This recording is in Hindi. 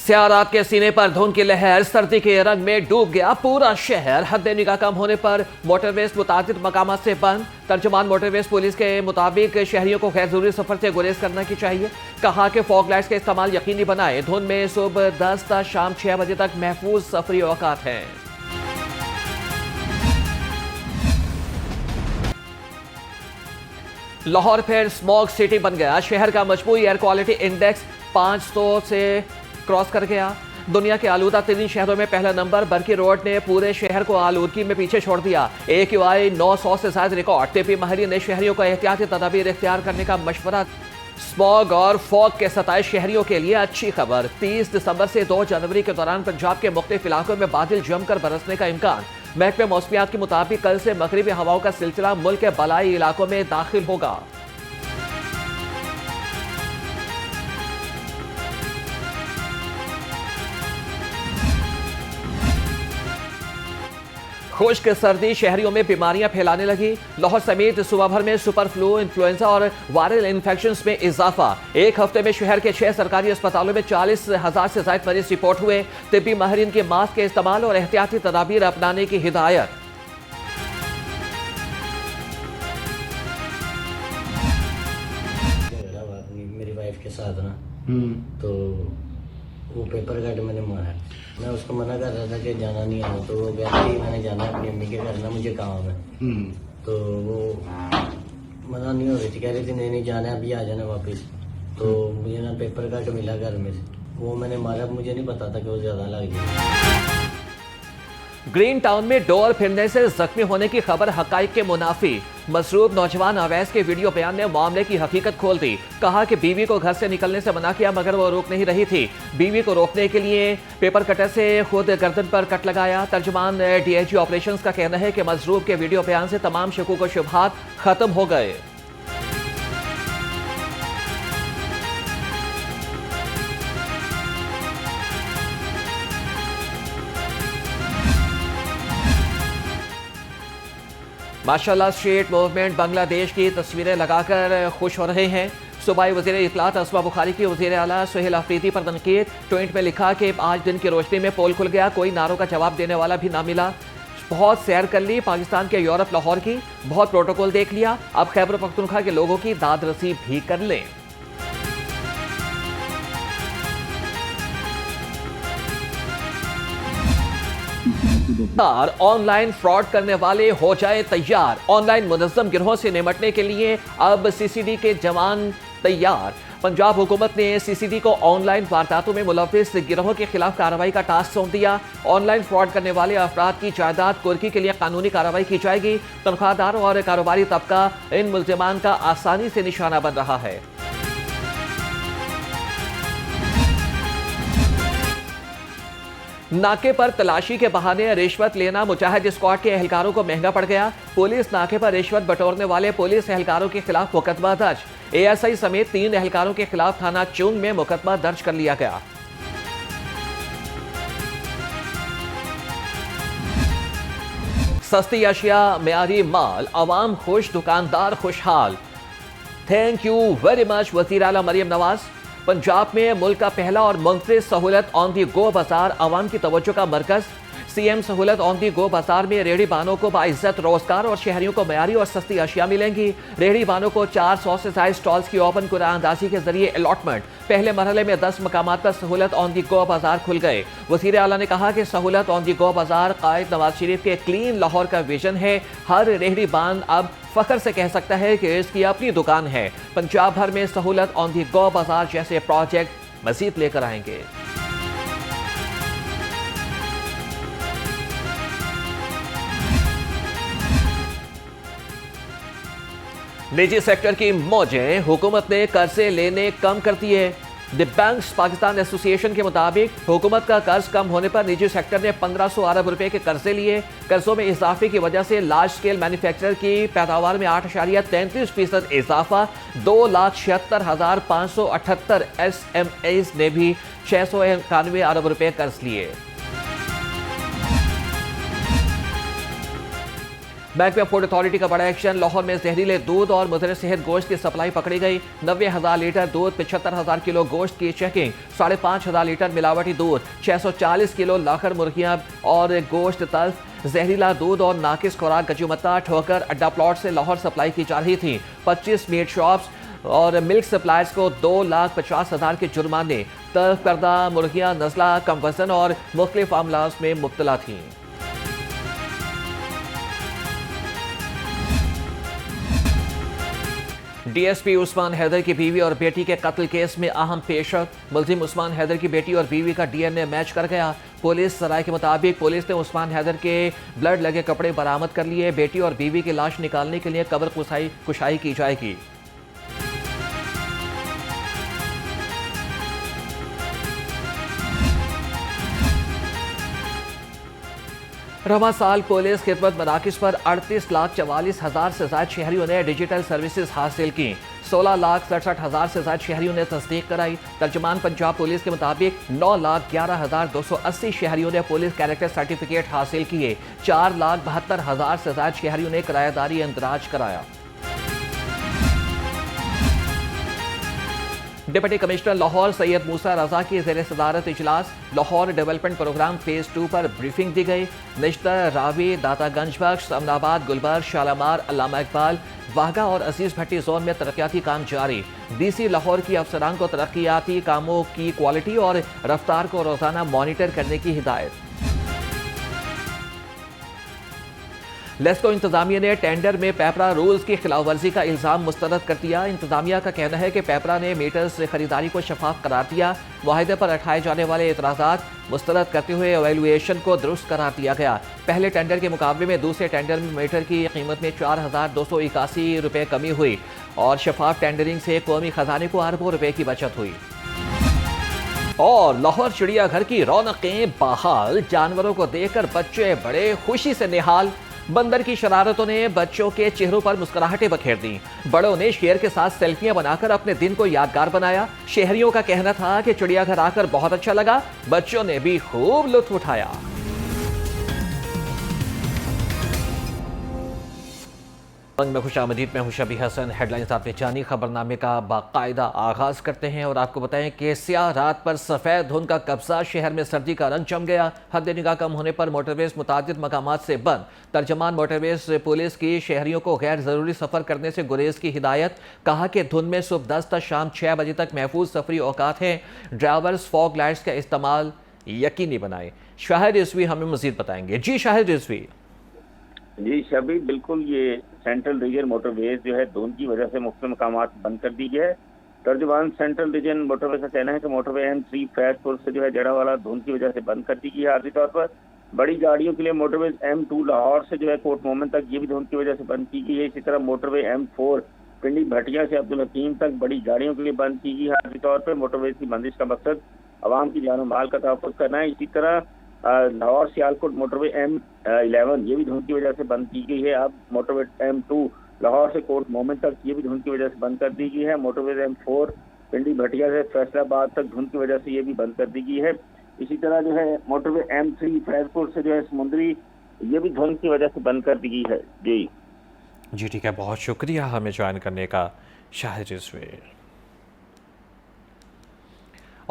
सियारात के सीने पर धुंध की लहर, सर्दी के रंग में डूब गया पूरा शहर। हद निगाह कम होने पर मोटरवेज मुतादिद मकामात से बंद। तर्जुमान मोटरवेज पुलिस के मुताबिक शहरियों को गैर जरूरी सफर से गुरेज करना की चाहिए। कहा कि फॉग लाइट्स का इस्तेमाल यकीनी बनाए। धुंध में सुबह 10 से शाम 6 बजे तक महफूज सफरी औकात हैं। लाहौर फिर स्मॉग सिटी बन गया। शहर का मजमूई एयर क्वालिटी इंडेक्स 500 से क्रॉस कर गया। दुनिया के आलूदा तरीन शहरों में पहला नंबर। बर्की रोड ने पूरे शहर को आलूदगी में पीछे छोड़ दिया। AQI 900 से ज्यादा रिकॉर्ड। TP माहिरीन ने शहरियों को एहतियाती तदाबीर इख्तियार करने का मशवरा। स्मॉग और फॉग के सताए शहरियों के लिए अच्छी खबर। 30 दिसंबर से 2 जनवरी के दौरान पंजाब के मुख्तलिफ इलाकों में बादल जमकर बरसने का इम्कान। महकमे मौसमियात के मुताबिक कल से मगरिबी हवाओं का सिलसिला मुल्क के बलाई इलाकों में दाखिल होगा। खुश्क सर्दी शहरियों में बीमारियां फैलाने लगी। लाहौर समेत सूबा भर में सुपर फ्लू, इन्फ्लुएंजा और वायरल इन्फेक्शंस में इजाफा। एक हफ्ते में शहर के 6 सरकारी अस्पतालों में 40,000 से ज्यादा मरीज रिपोर्ट हुए। तिब्बी माहिरीन के मास्क के इस्तेमाल और एहतियाती तदाबीर अपनाने की हिदायत। मेरी वाइफ के साथ ना तो वो पेपर कट मैंने मारा। मैं उसको मना कर रहा था कि जाना नहीं है, तो वो कहती मैंने जाना अपनी अम्मी के घर ना, मुझे काम है। तो वो मना नहीं हो रही थी, कह रही थी नहीं जाना है, अभी आ जाना वापस। तो मुझे ना पेपर कट मिला घर में से, वो मैंने मारा। मुझे नहीं पता था कि वो ज्यादा लग जाएगा। ग्रीन टाउन में डोर फिरने से जख्मी होने की खबर हकाइक के मुनाफी। मसरूफ नौजवान अवैस के वीडियो बयान ने मामले की हकीकत खोल दी। कहा कि बीवी को घर से निकलने से मना किया मगर वो रोक नहीं रही थी। बीवी को रोकने के लिए पेपर कटर से खुद गर्दन पर कट लगाया। तर्जुमान DIG ऑपरेशंस का कहना है कि मसरूफ के वीडियो बयान से तमाम शकूक व शुबहात खत्म हो गए। माशाल्लाह स्ट्रीट मूवमेंट बांग्लादेश की तस्वीरें लगाकर खुश हो रहे हैं। सूबाई वज़ीर इत्तलात अस्मा बुखारी की वज़ीर आला सुहेल अफरीदी पर तनकीद। ट्वीट में लिखा कि आज दिन की रोशनी में पोल खुल गया, कोई नारों का जवाब देने वाला भी ना मिला। बहुत सैर कर ली पाकिस्तान के यूरोप लाहौर की, बहुत प्रोटोकॉल देख लिया, अब खैबर पख्तूनख्वा के लोगों की दादरसी भी कर लें। ऑनलाइन फ्रॉड करने वाले हो जाए तैयार। ऑनलाइन मुनज़्ज़म गिरोहों से निपटने के लिए अब CCD के जवान तैयार। पंजाब हुकूमत ने CCD को ऑनलाइन वारदातों में मुलव्विस गिरोहों के खिलाफ कार्रवाई का टास्क सौंप दिया। ऑनलाइन फ्रॉड करने वाले अफराद की जायदाद कुर्की के लिए कानूनी कार्रवाई की जाएगी। तनख्वाहदार और कारोबारी तबका इन मुल्जिमान का आसानी से निशाना बन रहा है। नाके पर तलाशी के बहाने रिश्वत लेना मुजाहिद स्क्वाड के एहलकारों को महंगा पड़ गया। पुलिस नाके पर रिश्वत बटोरने वाले पुलिस एहलकारों के खिलाफ मुकदमा दर्ज। ASI समेत 3 एहलकारों के खिलाफ थाना चुंग में मुकदमा दर्ज कर लिया गया। सस्ती अशिया, मेयारी माल, अवाम खुश, दुकानदार खुशहाल। थैंक यू वेरी मच वज़ीर आला मरियम नवाज। पंजाब में मुल्क का पहला और मुनफरिद सहूलत ऑन दी गो बाजार अवाम की तवज्जो का मरकज। CM सहूलत ऑन दी गो बाजार में रेहड़ी बानों को बाइज्जत रोजगार और शहरियों को मयारी और सस्ती अशिया मिलेंगी। रेहड़ी बानों को 400 से ज्यादा स्टॉल्स की ओपन कुरानंदाजी के जरिए अलॉटमेंट। पहले मरहले में 10 मकामात पर सहूलत ऑन दी गो बाजार खुल गए। वज़ीर आला ने कहा कि सहूलत ऑन दी गो बाजार कायद नवाज शरीफ के क्लीन लाहौर का विजन है। हर रेहड़ी बान अब फख्र से कह सकता है कि इसकी अपनी दुकान है। पंजाब भर में सहूलत ऑन दी गो बाजार जैसे प्रोजेक्ट मजीद लेकर आएंगे। निजी सेक्टर की मौजें, हुकूमत ने कर्जे लेने कम कर दिए। द बैंक्स पाकिस्तान एसोसिएशन के मुताबिक हुकूमत का कर्ज कम होने पर निजी सेक्टर ने 1500 अरब रुपए के कर्जे लिए। कर्जों में इजाफे की वजह से लार्ज स्केल मैन्युफैक्चरर की पैदावार में 8.33% इजाफा। 2,76,578 SMEs ने भी 691 अरब रुपए कर्ज लिए। बैंक में फूड अथॉरिटी का बड़ा एक्शन। लाहौर में जहरीले दूध और मुदर सेहत गोश्त की सप्लाई पकड़ी गई। 90,000 लीटर दूध, 75,000 किलो गोश्त की चेकिंग। 5,500 लीटर मिलावटी दूध, 640 किलो लाखर मुर्गियां और गोश्त तल्फ। जहरीला दूध और नाकिस खुराक गजूमत्ता ठोकर अड्डा प्लॉट से लाहौर सप्लाई की जा रही थी। 25 मीट शॉप्स और मिल्क सप्लायर्स को 2,50,000 के जुर्माने। तल्फ करदा मुर्गियां नज़ला, कम वजन और मुख्तलिफ मामलात में मुब्तला थीं। डीएसपी उस्मान हैदर की बीवी और बेटी के कत्ल केस में अहम पेशरफ। मुलजिम उस्मान हैदर की बेटी और बीवी का डीएनए मैच कर गया। पुलिस सराय के मुताबिक पुलिस ने उस्मान हैदर के ब्लड लगे कपड़े बरामद कर लिए। बेटी और बीवी की लाश निकालने के लिए कब्र कुशाई की जाएगी। रवा साल पुलिस खिदमत मराकिज पर 38,44,000 से ज्यादा शहरियों ने डिजिटल सर्विसेज हासिल की। 16,67,000 से ज्यादा शहरियों ने तस्दीक कराई। तर्जमान पंजाब पुलिस के मुताबिक 9,11,280 शहरियों ने पुलिस कैरेक्टर सर्टिफिकेट हासिल किए। 4,72,000 से ज्यादा शहरियों ने किरायादारी इंदराज कराया। डिप्टी कमिश्नर लाहौर सैयद मूसा रजा की ज़ेर सदारत इजलास। लाहौर डेवलपमेंट प्रोग्राम फेज 2 पर ब्रीफिंग दी गई। निश्तर, रावी, दातागंज बख्श, अमनाबाद, गुलबर्ग, शालामार, अल्लामा इकबाल, वाहगा और अजीज भट्टी जोन में तरक्याती काम जारी। डीसी लाहौर की अफसरान को तरक्याती कामों की क्वालिटी और रफ्तार को रोजाना मॉनिटर करने की हिदायत। लेस्को इंतजामिया ने टेंडर में पेपरा रूल्स की खिलाफ वर्जी का इल्जाम मुस्तरद कर दिया। इंतजामिया का कहना है कि पेपरा ने मीटर से खरीदारी को शफाफ करार दिया। मुआहिदे पर उठाए जाने वाले एतराज़ात मुस्तरद करते हुए एवेल्युएशन को दुरुस्त करार दिया गया। पहले टेंडर के मुकाबले में दूसरे टेंडर में मीटर की कीमत में 4,281 रुपये कमी हुई और शफाफ टेंडरिंग से कौमी खजाने को अरबों रुपए की बचत हुई। और लाहौर चिड़ियाघर की रौनकें बहाल। जानवरों को देखकर बच्चे बड़े खुशी से निहाल। बंदर की शरारतों ने बच्चों के चेहरों पर मुस्कुराहटें बखेर दी। बड़ों ने शेर के साथ सेल्फियां बनाकर अपने दिन को यादगार बनाया। शहरियों का कहना था कि चिड़ियाघर आकर बहुत अच्छा लगा। बच्चों ने भी खूब लुत्फ उठाया। में खुशामदीद में हूं शबी हसन। हेडलाइंस आपने जानी। खबरनामे का बाकायदा आगाज करते हैं और आपको बताएं कि स्याह रात पर सफ़ेद धुंध का कब्जा। शहर में सर्दी का रंग जम गया। हद निगाह कम होने पर मोटरवेज मुतादिद मकामात से बंद। तर्जमान मोटरवेज पुलिस की शहरियों को गैर ज़रूरी सफ़र करने से गुरेज की हिदायत। कहा कि धुंध में सुबह 10 तक शाम 6 बजे तक महफूज सफरी औकात हैं। ड्राइवर्स फॉग लाइट्स का इस्तेमाल यकीनी बनाए। शाहिद रिजवी हमें मजीद बताएंगे। जी शाहिद रिजवी। जी शबी, बिल्कुल ये सेंट्रल रीजन मोटरवेज जो है धुंध की वजह से मुख्तलिफ मकामात बंद कर दी गया है। तर्जुमान सेंट्रल रीजन मोटरवे का कहना है कि मोटरवे M3 फैजपुर से जो है जड़ावाला धुंध की वजह से बंद कर दी गई है आर्जी तौर पर। बड़ी गाड़ियों के लिए मोटरवे M2 लाहौर से जो है कोट मोहम्मद तक ये भी धुंध की वजह से बंद की गई है। इसी तरह मोटरवे M4 पिंडी भटिया से अब्दुल हकीम तक बड़ी गाड़ियों के लिए बंद की गई है आर्जी तौर पर। मोटरवेज की बंदिश का मकसद आवाम की जान और माल का तहफ़्फ़ुज़ करना है। इसी तरह लाहौर सियालकोट मोटरवे M11 ये भी धुंध की वजह से बंद की गई है। अब मोटरवे M2 लाहौर से कोट मोहम्मद तक ये भी धुंध की वजह से बंद कर दी गई है। मोटरवे M4 पिंडी भटिया से फैसलाबाद तक धुंध की वजह से ये भी बंद कर दी गई है। इसी तरह जो है मोटरवे M3 फैजपुर से जो है समुंदरी ये भी धुंध की वजह से बंद कर दी गई है। जी ठीक है, बहुत शुक्रिया हमें ज्वाइन करने का शाहिद रिजवी।